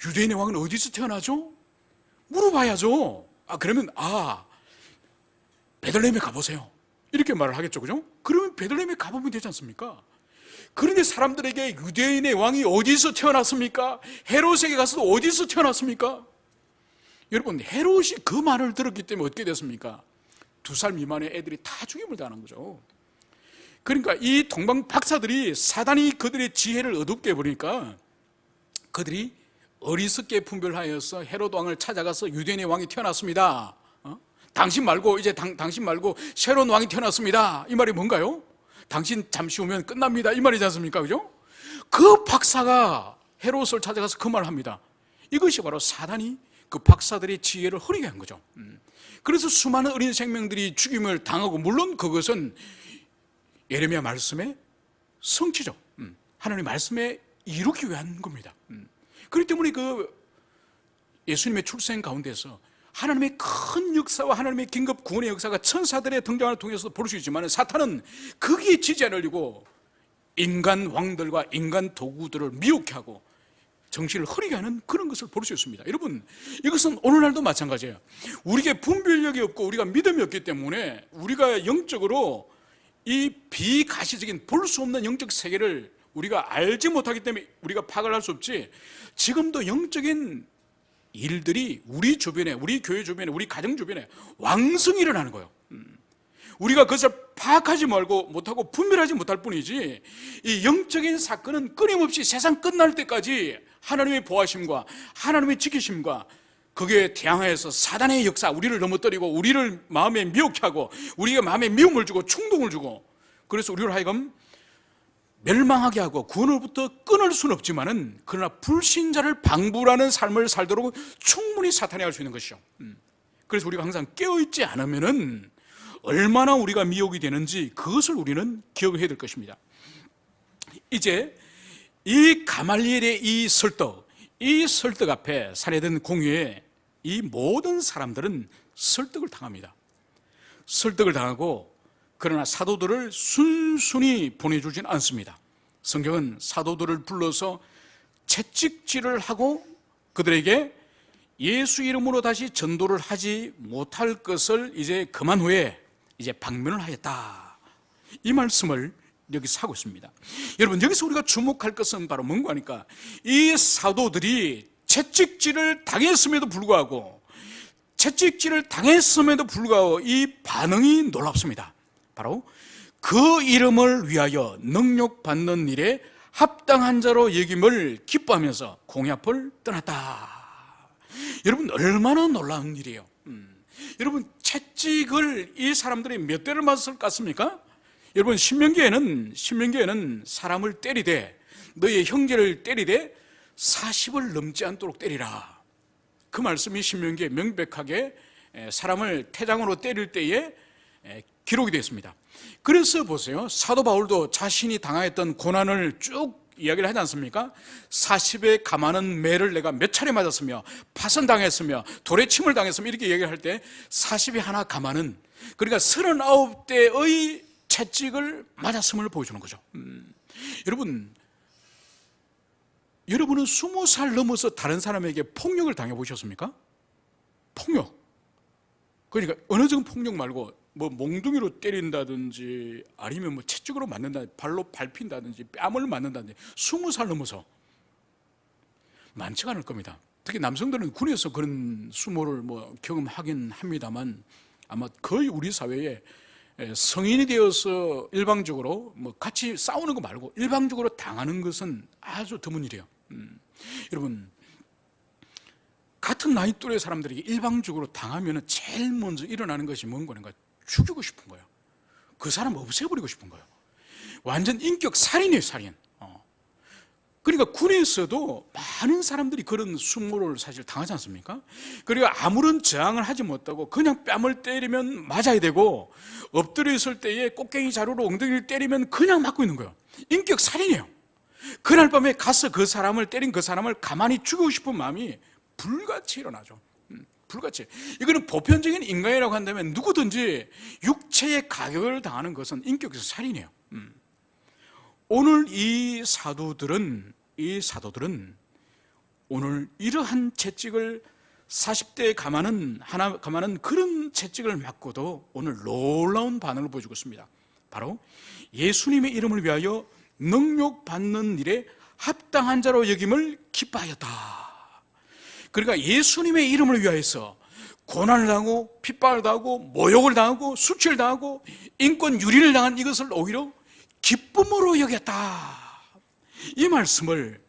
유대인의 왕은 어디서 태어나죠? 물어봐야죠. 그러면 베들레헴에 가보세요, 이렇게 말을 하겠죠. 그죠? 그러면 베들레헴에 가보면 되지 않습니까? 그런데 사람들에게 유대인의 왕이 어디서 태어났습니까? 헤롯에게 가서도 어디서 태어났습니까? 여러분, 헤롯이 그 말을 들었기 때문에 어떻게 됐습니까? 2살 미만의 애들이 다 죽임을 당하는 거죠. 그러니까 이 동방 박사들이, 사단이 그들의 지혜를 어둡게 해버리니까 그들이 어리석게 분별하여서 헤롯 왕을 찾아가서 유대인의 왕이 태어났습니다, 당신 말고 당신 말고 새로운 왕이 태어났습니다, 이 말이 뭔가요? 당신 잠시 후면 끝납니다, 이 말이지 않습니까? 그죠? 그 박사가 헤롯을 찾아가서 그 말을 합니다. 이것이 바로 사단이 그 박사들의 지혜를 흐리게 한 거죠. 그래서 수많은 어린 생명들이 죽임을 당하고, 물론 그것은 예레미야 말씀의 성취죠. 하나님의 말씀에 이루기 위한 겁니다. 그렇기 때문에 그 예수님의 출생 가운데서 하나님의 큰 역사와 하나님의 긴급 구원의 역사가 천사들의 등장을 통해서 볼 수 있지만, 사탄은 거기에 지지 않으려고 인간 왕들과 인간 도구들을 미혹해 하고 정신을 흐리게 하는 그런 것을 볼 수 있습니다. 여러분, 이것은 오늘날도 마찬가지예요. 우리에게 분별력이 없고 우리가 믿음이 없기 때문에 우리가 영적으로 이 비가시적인, 볼 수 없는 영적 세계를 우리가 알지 못하기 때문에 우리가 파악을 할 수 없지, 지금도 영적인 일들이 우리 주변에, 우리 교회 주변에, 우리 가정 주변에 왕성히 일어나는 거예요. 우리가 그것을 파악하지 말고 못하고 분별하지 못할 뿐이지, 이 영적인 사건은 끊임없이 세상 끝날 때까지 하나님의 보호하심과 하나님의 지키심과 거기에 대항하여서 사단의 역사, 우리를 넘어뜨리고 우리를 마음에 미혹해 하고 우리가 마음에 미움을 주고 충동을 주고, 그래서 우리를 하여금 멸망하게 하고 구원으로부터 끊을 수는 없지만은, 그러나 불신자를 방불하는 삶을 살도록 충분히 사탄이 할 수 있는 것이죠. 그래서 우리가 항상 깨어있지 않으면은 얼마나 우리가 미혹이 되는지 그것을 우리는 기억해야 될 것입니다. 이제 이 가말리엘의 이 설득 앞에 살해된 공유에 이 모든 사람들은 설득을 당합니다. 설득을 당하고, 그러나 사도들을 순순히 보내주진 않습니다. 성경은 사도들을 불러서 채찍질을 하고 그들에게 예수 이름으로 다시 전도를 하지 못할 것을 이제 그만 후에 이제 방면을 하였다, 이 말씀을 여기서 하고 있습니다. 여러분, 여기서 우리가 주목할 것은 바로 뭔가 하니까, 이 사도들이 채찍질을 당했음에도 불구하고 이 반응이 놀랍습니다. 바로 그 이름을 위하여 능력받는 일에 합당한 자로 여김을 기뻐하면서 공회앞을 떠났다. 여러분, 얼마나 놀라운 일이에요. 여러분, 채찍을 이 사람들이 몇 대를 맞았을 것 같습니까? 여러분, 신명기에는 사람을 때리되, 너의 형제를 때리되 40을 넘지 않도록 때리라, 그 말씀이 신명기에 명백하게 사람을 태장으로 때릴 때에 기록이 되어 있습니다. 그래서 보세요, 사도 바울도 자신이 당하였던 고난을 쭉 이야기를 하지 않습니까? 40의 가마는 매를 내가 몇 차례 맞았으며 파선당했으며 돌에 침을 당했으며, 이렇게 얘기를 할 때 40의 하나 가마는, 그러니까 39대의 채찍을 맞았음을 보여주는 거죠. 여러분은 20살 넘어서 다른 사람에게 폭력을 당해보셨습니까? 폭력. 그러니까 어느 정도 폭력 말고 뭐 몽둥이로 때린다든지 아니면 뭐 채찍으로 맞는다, 발로 밟힌다든지 뺨을 맞는다든지 20살 넘어서 많지가 않을 겁니다. 특히 남성들은 군에서 그런 수모를 뭐 경험하긴 합니다만, 아마 거의 우리 사회에 성인이 되어서 일방적으로 뭐 같이 싸우는 거 말고 일방적으로 당하는 것은 아주 드문 일이에요. 여러분, 같은 나이 또래 사람들에게 일방적으로 당하면 제일 먼저 일어나는 것이 뭔가, 죽이고 싶은 거예요. 그 사람 없애버리고 싶은 거예요. 완전 인격 살인이에요, 살인. 그러니까 군에서도 많은 사람들이 그런 수모를 사실 당하지 않습니까? 그리고 아무런 저항을 하지 못하고 그냥 뺨을 때리면 맞아야 되고, 엎드려 있을 때에 꽃갱이 자루로 엉덩이를 때리면 그냥 맞고 있는 거예요. 인격 살인이에요. 그날 밤에 가서 그 사람을 때린 그 사람을 가만히 죽이고 싶은 마음이 불같이 일어나죠. 불같이. 이거는 보편적인 인간이라고 한다면 누구든지 육체의 가격을 당하는 것은 인격에서 살인이에요. 오늘 이 사도들은 오늘 이러한 채찍을 40대에 감하는 그런 채찍을 맞고도 오늘 놀라운 반응을 보여주고 있습니다. 바로 예수님의 이름을 위하여 능욕받는 일에 합당한 자로 여김을 기뻐하였다. 그러니까 예수님의 이름을 위하여서 고난을 당하고 핍박을 당하고 모욕을 당하고 수치를 당하고 인권 유린을 당한 이것을 오히려 기쁨으로 여겼다. 이 말씀을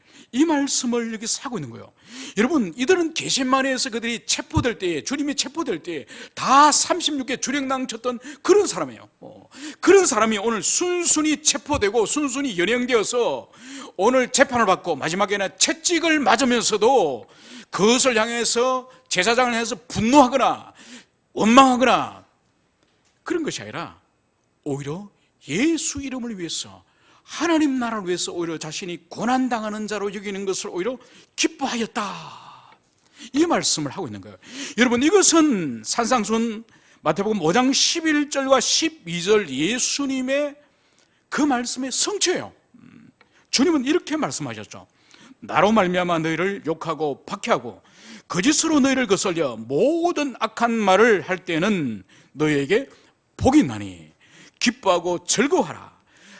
여기서 하고 있는 거예요. 여러분, 이들은 게셈마네에서 그들이 체포될 때에, 주님이 체포될 때에 다 36개 주령당 쳤던 그런 사람이에요. 그런 사람이 오늘 순순히 체포되고 순순히 연행되어서 오늘 재판을 받고 마지막에는 채찍을 맞으면서도 그것을 향해서 제사장을 해서 분노하거나 원망하거나 그런 것이 아니라 오히려 예수 이름을 위해서, 하나님 나라를 위해서 오히려 자신이 고난당하는 자로 여기는 것을 오히려 기뻐하였다. 이 말씀을 하고 있는 거예요. 여러분, 이것은 산상순 마태복음 5장 11절과 12절 예수님의 그 말씀의 성취예요. 주님은 이렇게 말씀하셨죠. 나로 말미암아 너희를 욕하고 박해하고 거짓으로 너희를 거슬려 모든 악한 말을 할 때는 너희에게 복이 있나니 기뻐하고 즐거워하라.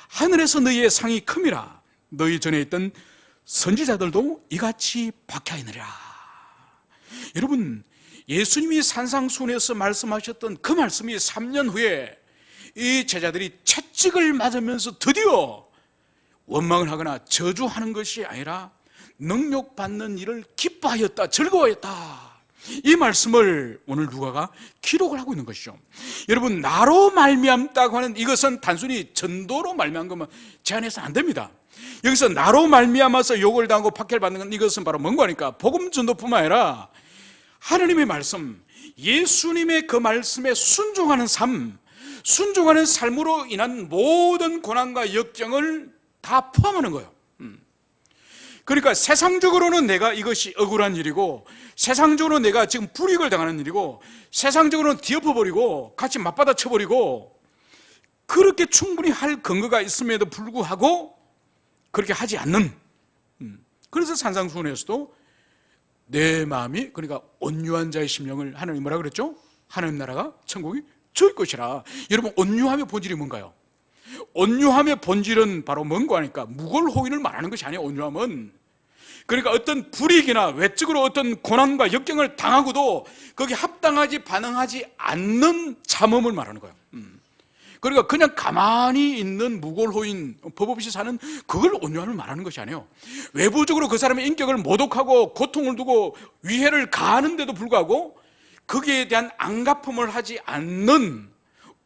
하늘에서 너희의 상이 큼이라. 너희 전에 있던 선지자들도 이같이 박해하느니라. 여러분, 예수님이 산상순에서 말씀하셨던 그 말씀이 3년 후에 이 제자들이 채찍을 맞으면서 드디어 원망을 하거나 저주하는 것이 아니라 능욕받는 일을 기뻐하였다, 즐거워했다. 이 말씀을 오늘 누가가 기록을 하고 있는 것이죠. 여러분, 나로 말미암다고 하는 이것은 단순히 전도로 말미암은 것만 제한해서는 안 됩니다. 여기서 나로 말미암아서 욕을 당하고 박해를 받는 건 이것은 바로 뭔가 하니까 복음 전도뿐만 아니라 하나님의 말씀, 예수님의 그 말씀에 순종하는 삶으로 인한 모든 고난과 역경을 다 포함하는 거예요. 그러니까 세상적으로는 내가 이것이 억울한 일이고, 세상적으로 내가 지금 불이익을 당하는 일이고, 세상적으로는 뒤엎어버리고 같이 맞받아 쳐버리고 그렇게 충분히 할 근거가 있음에도 불구하고 그렇게 하지 않는, 그래서 산상수훈에서도 내 마음이, 그러니까 온유한 자의 심령을 하나님이 뭐라 그랬죠? 하나님 나라가 천국이 저일 것이라. 여러분, 온유함의 본질이 뭔가요? 온유함의 본질은 바로 뭔가 하니까 무골호인을 말하는 것이 아니에요. 온유함은, 그러니까 어떤 불이익이나 외적으로 어떤 고난과 역경을 당하고도 거기에 합당하지 반응하지 않는 참음을 말하는 거예요. 그러니까 그냥 가만히 있는 무골호인, 법 없이 사는 그걸 온유함을 말하는 것이 아니에요. 외부적으로 그 사람의 인격을 모독하고 고통을 두고 위해를 가하는데도 불구하고 거기에 대한 안갚음을 하지 않는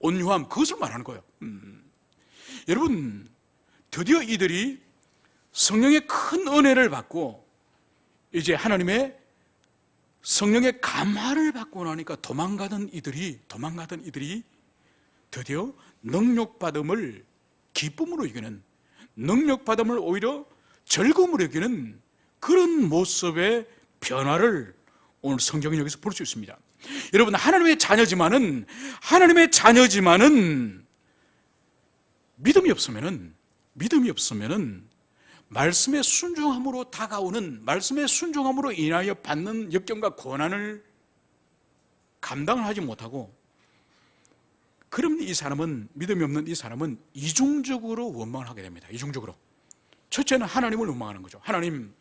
온유함, 그것을 말하는 거예요. 여러분, 드디어 이들이 성령의 큰 은혜를 받고 이제 하나님의 성령의 감화를 받고 나니까 도망가던 이들이 드디어 능욕받음을 기쁨으로 이기는, 능욕받음을 오히려 즐거움으로 이기는 그런 모습의 변화를 오늘 성경은 여기서 볼 수 있습니다. 여러분, 하나님의 자녀지만은 믿음이 없으면은 말씀의 순종함으로 다가오는, 말씀의 순종함으로 인하여 받는 역경과 고난을 감당을 하지 못하고, 그럼 이 사람은, 믿음이 없는 이 사람은 이중적으로 원망을 하게 됩니다. 이중적으로. 첫째는 하나님을 원망하는 거죠. 하나님,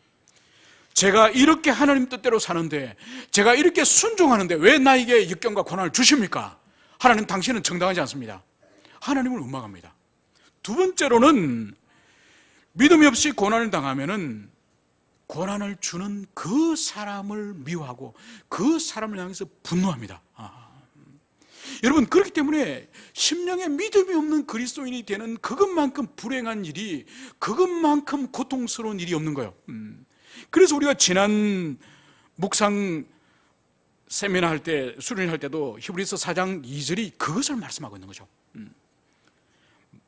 제가 이렇게 하나님 뜻대로 사는데, 제가 이렇게 순종하는데 왜 나에게 역경과 고난을 주십니까? 하나님, 당신은 정당하지 않습니다. 하나님을 원망합니다. 두 번째로는 믿음이 없이 고난을 당하면은 고난을 주는 그 사람을 미워하고 그 사람을 향해서 분노합니다. 여러분, 그렇기 때문에 심령에 믿음이 없는 그리스도인이 되는 그것만큼 불행한 일이, 그것만큼 고통스러운 일이 없는 거예요. 그래서 우리가 지난 묵상 세미나 할 때, 수련할 때도 히브리서 4장 2절이 그것을 말씀하고 있는 거죠.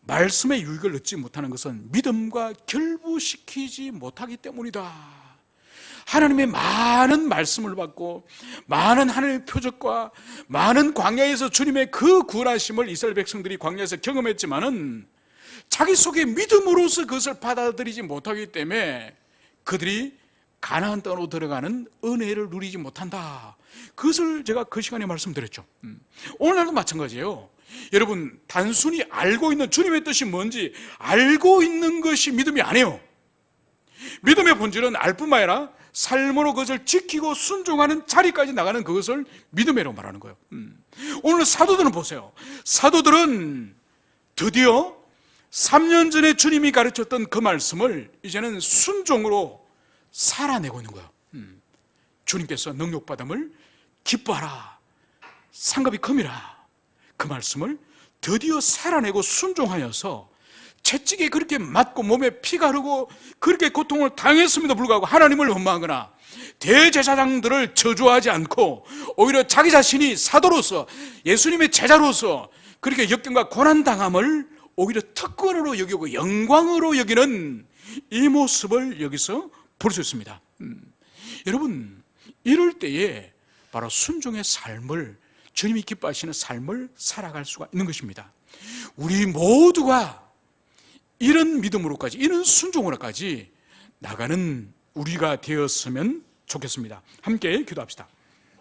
말씀의 유익을 얻지 못하는 것은 믿음과 결부시키지 못하기 때문이다. 하나님의 많은 말씀을 받고 많은 하나님의 표적과 많은 광야에서 주님의 그 구원하심을 이스라엘 백성들이 광야에서 경험했지만은 자기 속에 믿음으로서 그것을 받아들이지 못하기 때문에 그들이 가나안 땅으로 들어가는 은혜를 누리지 못한다. 그것을 제가 그 시간에 말씀드렸죠. 오늘날도 마찬가지예요. 여러분, 단순히 알고 있는 주님의 뜻이 뭔지 알고 있는 것이 믿음이 아니에요. 믿음의 본질은 알 뿐만 아니라 삶으로 그것을 지키고 순종하는 자리까지 나가는 그것을 믿음이라고 말하는 거예요. 오늘 사도들은 보세요. 사도들은 드디어 3년 전에 주님이 가르쳤던 그 말씀을 이제는 순종으로 살아내고 있는 거예요. 주님께서 능력받음을 기뻐하라, 상급이 큼이라, 그 말씀을 드디어 살아내고 순종하여서 채찍에 그렇게 맞고 몸에 피가 흐르고 그렇게 고통을 당했음에도 불구하고 하나님을 원망하거나 대제사장들을 저주하지 않고 오히려 자기 자신이 사도로서 예수님의 제자로서 그렇게 역경과 고난당함을 오히려 특권으로 여기고 영광으로 여기는 이 모습을 여기서 볼 수 있습니다. 여러분, 이럴 때에 바로 순종의 삶을, 주님이 기뻐하시는 삶을 살아갈 수가 있는 것입니다. 우리 모두가 이런 믿음으로까지, 이런 순종으로까지 나가는 우리가 되었으면 좋겠습니다. 함께 기도합시다.